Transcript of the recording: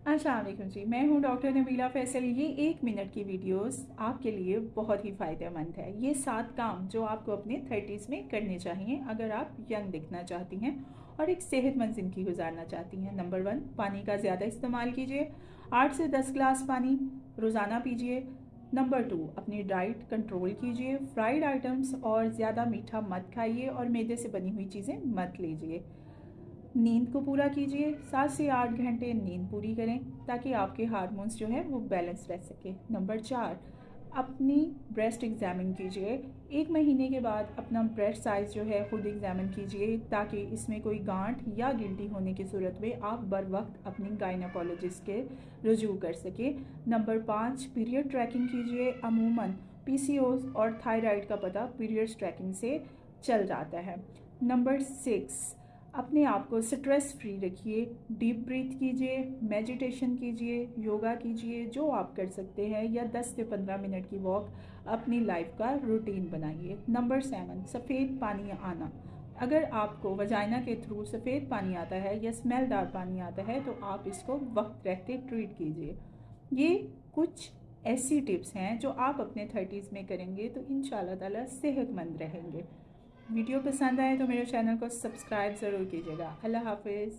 अस्सलाम वालेकुम जी, मैं हूँ डॉक्टर नबीला फैसल। ये 1 मिनट की वीडियोस आपके लिए बहुत ही फ़ायदेमंद है। ये 7 काम जो आपको अपने 30s में करने चाहिए अगर आप यंग दिखना चाहती हैं और एक सेहतमंद ज़िंदगी गुजारना चाहती हैं। नंबर 1, पानी का ज़्यादा इस्तेमाल कीजिए। 8 से 10 ग्लास पानी रोज़ाना पीजिए। नंबर 2, अपनी डाइट कंट्रोल कीजिए। फ्राइड आइटम्स और ज़्यादा मीठा मत खाइए और मैदे से बनी हुई चीज़ें मत लीजिए। नींद को पूरा कीजिए। 7 से 8 घंटे नींद पूरी करें ताकि आपके हार्मोन्स जो है वो बैलेंस रह सके। नंबर 4, अपनी ब्रेस्ट एग्जामिन कीजिए। 1 महीने के बाद अपना ब्रेस्ट साइज़ जो है ख़ुद एग्जामिन कीजिए ताकि इसमें कोई गांठ या गिल्टी होने की सूरत में आप बर वक्त अपनी गायनाकोलॉजिस्ट के रुजू कर सके। नंबर 5, पीरियड ट्रैकिंग कीजिए। अमूमन पीसीओएस और थायराइड का पता पीरियड्स ट्रैकिंग से चल जाता है। नंबर 6, अपने आप को स्ट्रेस फ्री रखिए। डीप ब्रीथ कीजिए, मेडिटेशन कीजिए, योगा कीजिए जो आप कर सकते हैं, या 10 से 15 मिनट की वॉक अपनी लाइफ का रूटीन बनाइए। नंबर 7, सफ़ेद पानी आना। अगर आपको वजाइना के थ्रू सफ़ेद पानी आता है या स्मेलदार पानी आता है तो आप इसको वक्त रहते ट्रीट कीजिए। ये कुछ ऐसी टिप्स हैं जो आप अपने 30s में करेंगे तो इंशाल्लाह ताला सेहतमंद रहेंगे। वीडियो पसंद आए तो मेरे चैनल को सब्सक्राइब ज़रूर कीजिएगा। अल्लाह हाफिज़।